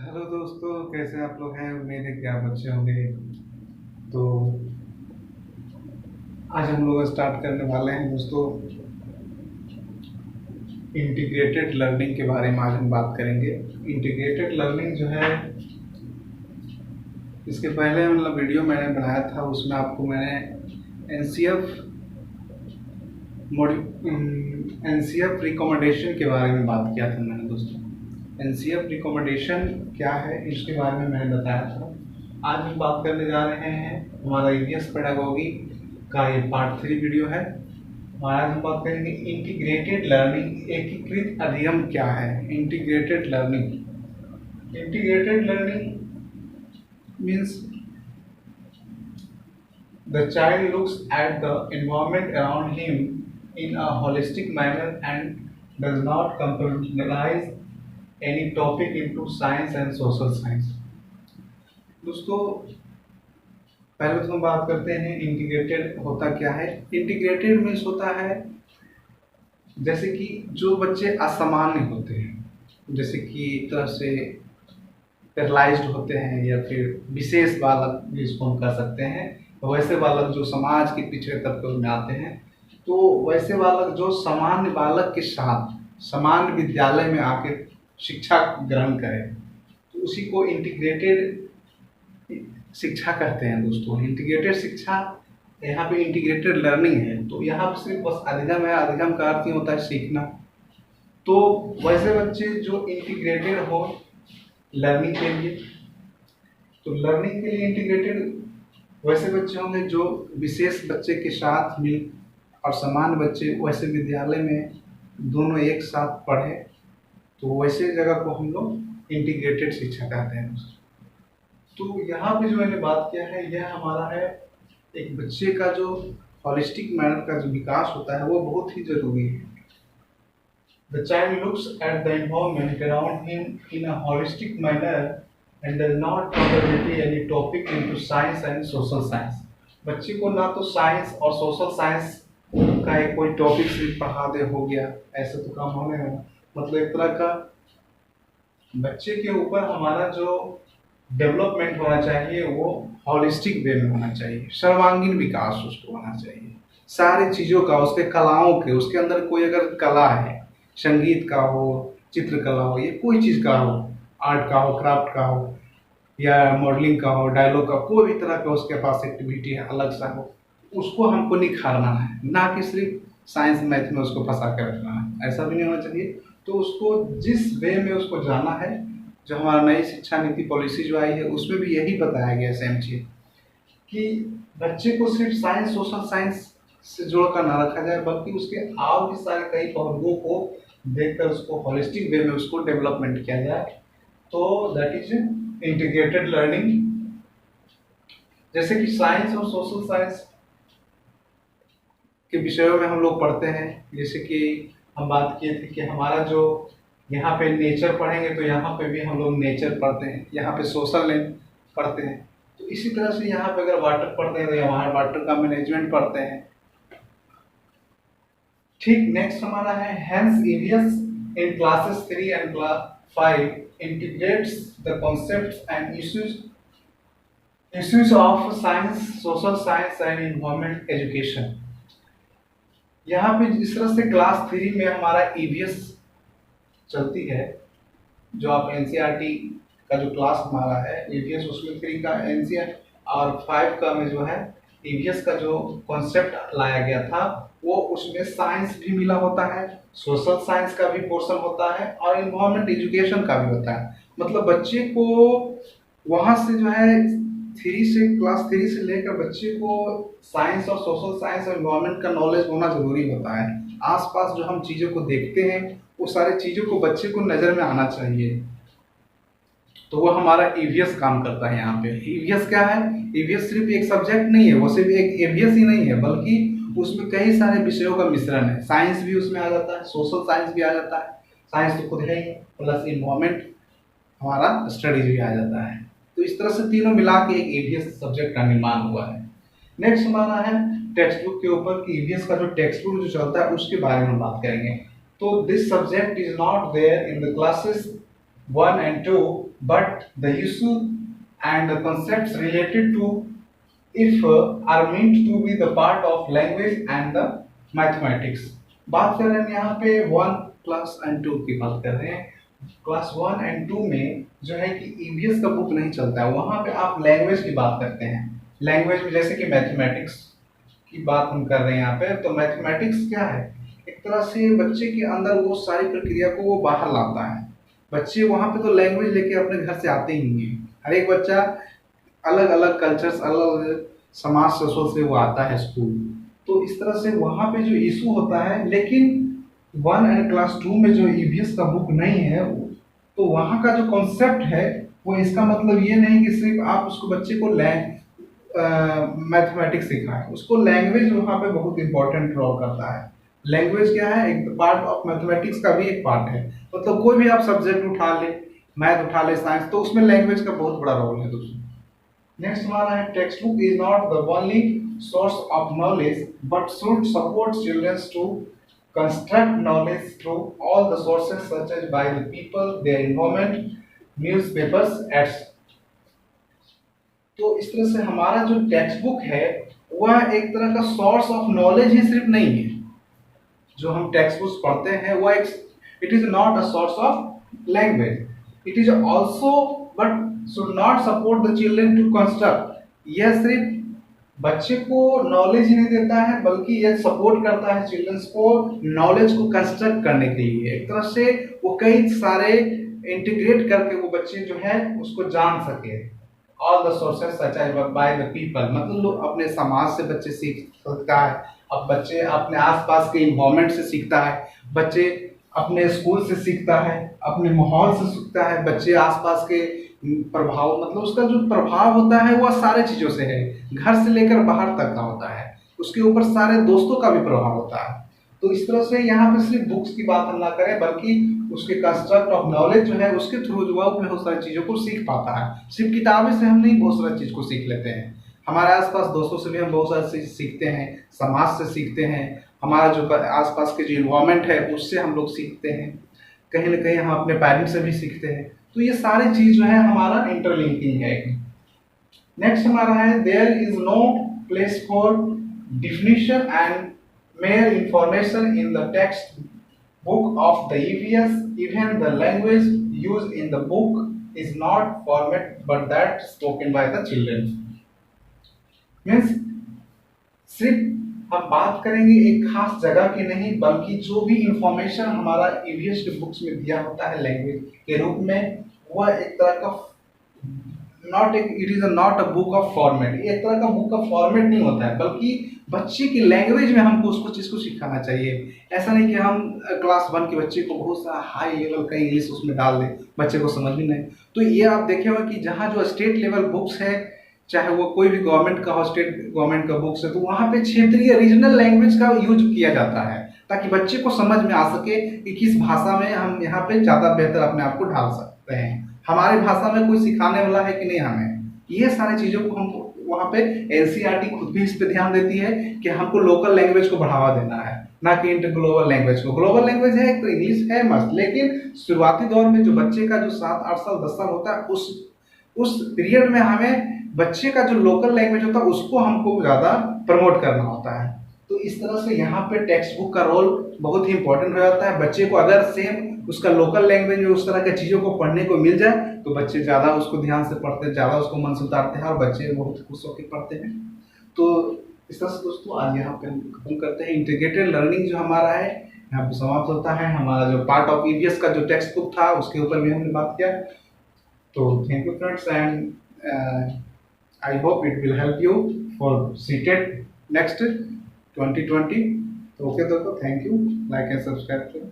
Hello दोस्तों, कैसे आप लोग हैं। उम्मीद है कि आप अच्छे होंगे। तो आज हम लोग स्टार्ट करने वाले हैं दोस्तों, इंटीग्रेटेड लर्निंग के बारे में आज हम बात करेंगे। इंटीग्रेटेड लर्निंग जो है, इसके पहले मतलब वीडियो मैंने बनाया था, उसमें आपको मैंने एनसीएफ रिकमेंडेशन के बारे में बात किया था मैंने दोस्तों। एनसीएफ रिकमेंडेशन क्या है इसके बारे में मैंने बताया था। आज हम बात करने जा रहे हैं, हमारा ईवीएस पेडागोगी का ये पार्ट 3 वीडियो है। और आज हम बात करेंगे इंटीग्रेटेड लर्निंग, एकीकृत अध्ययन क्या है। Integrated learning means the child looks at the environment around him in a holistic manner and does not compartmentalize any topic into science and social science। दोस्तों, पहले तो हम बात करते हैं इंटीग्रेटेड होता क्या है। इंटीग्रेटेड मीन्स होता है जैसे कि जो बच्चे असामान्य होते हैं, जैसे कि एक तरह से पैरालाइज्ड होते हैं या फिर विशेष बालक भी इसको हम कह सकते हैं। तो वैसे बालक जो समाज के पिछड़े तबके में आते हैं, तो वैसे बालक जो सामान्य बालक के साथ सामान्य विद्यालय में आके शिक्षा ग्रहण करें, तो उसी को इंटीग्रेटेड शिक्षा कहते हैं दोस्तों। इंटीग्रेटेड शिक्षा, यहाँ पे इंटीग्रेटेड लर्निंग है, तो यहाँ पे सिर्फ बस अधिगम है। अधिगम का अर्थ ही होता है सीखना। तो वैसे बच्चे जो इंटीग्रेटेड हो लर्निंग के लिए, तो लर्निंग के लिए इंटीग्रेटेड वैसे बच्चे होंगे जो विशेष बच्चे के साथ मिल और सामान्य बच्चे वैसे विद्यालय में दोनों एक साथ पढ़े, तो वैसे जगह को हम लोग इंटीग्रेटेड शिक्षा कहते हैं। तो यहाँ पे जो मैंने बात किया है, यह हमारा है एक बच्चे का जो हॉलिस्टिक मैनर का जो विकास होता है वो बहुत ही जरूरी है। The child looks at the environment around him in a holistic manner and does not compartmentalize any topic into science and social science। बच्चे को ना तो साइंस और सोशल साइंस का एक कोई टॉपिक सिर्फ पढ़ा दे हो गया, ऐसे तो काम होने वाला। मतलब एक तरह का बच्चे के ऊपर हमारा जो डेवलपमेंट होना चाहिए वो हॉलिस्टिक वे में होना चाहिए, सर्वांगीण विकास उसको होना चाहिए सारी चीज़ों का, उसके कलाओं के, उसके अंदर कोई अगर कला है, संगीत का हो, चित्रकला हो, ये कोई चीज़ का हो, आर्ट का हो, क्राफ्ट का हो, या मॉडलिंग का हो, डायलॉग का, कोई भी तरह का उसके पास एक्टिविटी है अलग सा हो, उसको हमको निखारना है, ना कि सिर्फ साइंस मैथ में उसको फंसा कर रखना है। ऐसा भी नहीं होना चाहिए। तो उसको जिस वे में उसको जाना है, जो हमारा नई शिक्षा नीति पॉलिसी जो आई है उसमें भी यही बताया गया सेम चीज, कि बच्चे को सिर्फ साइंस सोशल साइंस से जोड़कर ना रखा जाए, बल्कि उसके और भी सारे कई पहलुओं को देखकर उसको हॉलिस्टिक वे में उसको डेवलपमेंट किया जाए। तो दैट इज इंटीग्रेटेड लर्निंग। जैसे कि साइंस और सोशल साइंस के विषयों में हम लोग पढ़ते हैं, जैसे कि हम बात किए थे कि हमारा जो यहाँ पे नेचर पढ़ेंगे तो यहाँ पे भी हम लोग नेचर पढ़ते हैं, यहाँ पे सोशल पढ़ते हैं। तो इसी तरह से यहाँ पे अगर वाटर पढ़ते हैं तो यहाँ वाटर का मैनेजमेंट पढ़ते हैं। ठीक नेक्स्ट हमारा है hence EVS in classes 3 and class 5 integrates the concepts and issues of science, social science and environment education। यहाँ पे जिस तरह से क्लास 3 में हमारा ईवीएस चलती है, जो आप एनसीईआरटी का जो क्लास हमारा है ईवीएस, उसमें 3 का एनसीईआरटी और 5 का में जो है ईवीएस का जो कॉन्सेप्ट लाया गया था, वो उसमें साइंस भी मिला होता है, सोशल साइंस का भी पोर्शन होता है और इन्वायरमेंट एजुकेशन का भी होता है। मतलब बच्चे को वहाँ से जो है क्लास 3 से लेकर बच्चे को साइंस और सोशल साइंस और इन्वायरमेंट का नॉलेज होना जरूरी होता है। आसपास जो हम चीज़ों को देखते हैं वो सारी चीज़ों को बच्चे को नज़र में आना चाहिए। तो वो हमारा ईवीएस काम करता है। यहाँ पे ईवीएस क्या है? ईवीएस सिर्फ एक सब्जेक्ट नहीं है, वो सिर्फ एक ईवीएस ही नहीं है, बल्कि उसमें कई सारे विषयों का मिश्रण है। साइंस भी उसमें आ जाता है, सोशल साइंस भी आ जाता है, साइंस तो खुद है ही, प्लस इन्वायरमेंट हमारा स्टडीज भी आ जाता है। तो इस तरह से तीनों मिला के एक ईवीएस सब्जेक्ट का निर्माण हुआ है। नेक्स्ट हमारा है टेक्स्ट बुक के ऊपर कि ईवीएस का जो टेक्स्ट बुक जो चलता है उसके बारे में बात करेंगे। तो this subject is not there in the classes 1 and 2, but the issue and the concepts related to if are meant to be the part of language and the mathematics। बात कर रहे हैं यहाँ पे 1 क्लास एंड 2 की बात कर रहे हैं। क्लास 1 एंड 2 में जो है कि ईवीएस का बुक नहीं चलता है, वहाँ पे आप लैंग्वेज की बात करते हैं। लैंग्वेज में जैसे कि मैथमेटिक्स की बात हम कर रहे हैं यहाँ पे, तो मैथमेटिक्स क्या है, एक तरह से बच्चे के अंदर वो सारी प्रक्रिया को वो बाहर लाता है। बच्चे वहाँ पे तो लैंग्वेज लेके अपने घर से आते ही हैं। हर एक बच्चा अलग अलग कल्चर्स, अलग अलग समाज सोशल से वो आता है स्कूल, तो इस तरह से वहाँ पे जो इशू होता है। लेकिन 1 एंड क्लास 2 में जो ईवीएस का बुक नहीं है, तो वहाँ का जो कॉन्सेप्ट है वो, इसका मतलब ये नहीं कि सिर्फ आप उसको बच्चे को मैथमेटिक्स सिखाएं, उसको लैंग्वेज वहाँ पे बहुत इंपॉर्टेंट रोल करता है। लैंग्वेज क्या है, एक पार्ट ऑफ मैथमेटिक्स का भी एक पार्ट है। मतलब कोई भी आप सब्जेक्ट उठा ले, मैथ उठा ले, साइंस, तो उसमें लैंग्वेज का बहुत बड़ा रोल है दोस्तों। नेक्स्ट हमारा है, textbook is not the only source of knowledge but should support childrens to construct knowledge through all the sources such as by the people, their environment, newspapers etc. तो इस तरह से हमारा जो टेक्स्ट बुक है वह एक तरह का सोर्स ऑफ नॉलेज ही सिर्फ नहीं है। जो हम टेक्स्ट बुक्स पढ़ते हैं वह एक, it is not a source of language, it is also but should not support the children to construct. यह सिर्फ बच्चे को नॉलेज ही नहीं देता है, बल्कि यह सपोर्ट करता है चिल्ड्रंस को नॉलेज को कंस्ट्रक्ट करने के लिए। एक तरह से वो कई सारे इंटीग्रेट करके वो बच्चे जो है उसको जान सके। All the sources such as by the people, मतलब लोग अपने समाज से बच्चे सीख सकता है, अब बच्चे अपने आसपास के इन्वायरमेंट से सीखता है, बच्चे अपने स्कूल से सीखता है, अपने माहौल से सीखता है, बच्चे आसपास के प्रभाव, मतलब उसका जो प्रभाव होता है वह सारे चीज़ों से है, घर से लेकर बाहर तक का होता है, उसके ऊपर सारे दोस्तों का भी प्रभाव होता है। तो इस तरह से यहाँ पे सिर्फ बुक्स की बात हम ना करें, बल्कि उसके कंस्ट्रक्ट ऑफ नॉलेज जो है उसके थ्रू जो है बहुत सारी चीज़ों को सीख पाता है। सिर्फ किताबें से हम नहीं बहुत सारी चीज़ को सीख लेते हैं, हमारे आसपास दोस्तों से भी हम बहुत सारी चीज़ सीखते हैं, समाज से सीखते हैं, हमारा जो आसपास के जो इन्वायरमेंट है उससे हम लोग सीखते हैं, कहीं ना कहीं हम अपने पेरेंट्स से भी सीखते हैं। तो ये सारी चीज़ जो है हमारा इंटरलिंकिंग है। नेक्स्ट हमारा है, there is no place for definition and mere information in the text book of the EVS. Even the language used in the book is not format but that spoken by the children. Means सिर्फ हम बात करेंगे एक खास जगह की नहीं, बल्कि जो भी इंफॉर्मेशन हमारा ईवीएस के बुक्स में दिया होता है लैंग्वेज के रूप में, वह एक तरह का it is not a book of format. ये एक तरह का बुक का फॉर्मेट नहीं होता है, बल्कि बच्चे की लैंग्वेज में हमको उसको चीज़ को सिखाना चाहिए। ऐसा नहीं कि हम क्लास 1 के बच्चे को बहुत सारा हाई लेवल का इंग्लिश उसमें डाल दें, बच्चे को समझ भी नहीं। तो ये आप देखे होगा कि जहाँ जो स्टेट लेवल बुक्स है, चाहे वो कोई भी गवर्नमेंट का हो, स्टेट गवर्नमेंट का बुक्स है, तो वहाँ पे क्षेत्रीय रीजनल लैंग्वेज का यूज किया जाता है, ताकि बच्चे को समझ में आ सके कि किस भाषा में हम यहाँ पे ज़्यादा बेहतर अपने आप को ढाल सकते हैं, हमारी भाषा में कोई सिखाने वाला है कि नहीं हमें। ये सारी चीज़ों को हम वहाँ पे एनसीईआरटी खुद भी इस पे ध्यान देती है कि हमको लोकल लैंग्वेज को बढ़ावा देना है, ना कि इंटर ग्लोबल लैंग्वेज को। ग्लोबल लैंग्वेज है तो इंग्लिश है मस्त, लेकिन शुरुआती दौर में जो बच्चे का जो 7-8 साल 10 साल होता है, उस पीरियड में हमें बच्चे का जो लोकल लैंग्वेज होता है उसको हमको ज़्यादा प्रमोट करना होता है। तो इस तरह से यहाँ पे टेक्स्ट बुक का रोल बहुत ही इंपॉर्टेंट हो जाता है। बच्चे को अगर सेम उसका लोकल लैंग्वेज में उस तरह की चीज़ों को पढ़ने को मिल जाए तो बच्चे ज़्यादा उसको ध्यान से पढ़ते हैं, ज़्यादा उसको मन से उतारते हैं और बच्चे बहुत खुश होकर पढ़ते हैं। तो इस तरह से दोस्तों आज यहाँ पे हम खत्म करते हैं। इंटीग्रेटेड लर्निंग जो हमारा है यहाँ पे समाप्त होता है। हमारा जो पार्ट ऑफ ईवीएस का जो टेक्स्ट बुक था उसके ऊपर भी हमने बात किया। तो thank you friends, and I hope it will help you for CTET next 2020। तो ओके दोस्तों, thank you, like and subscribe करें।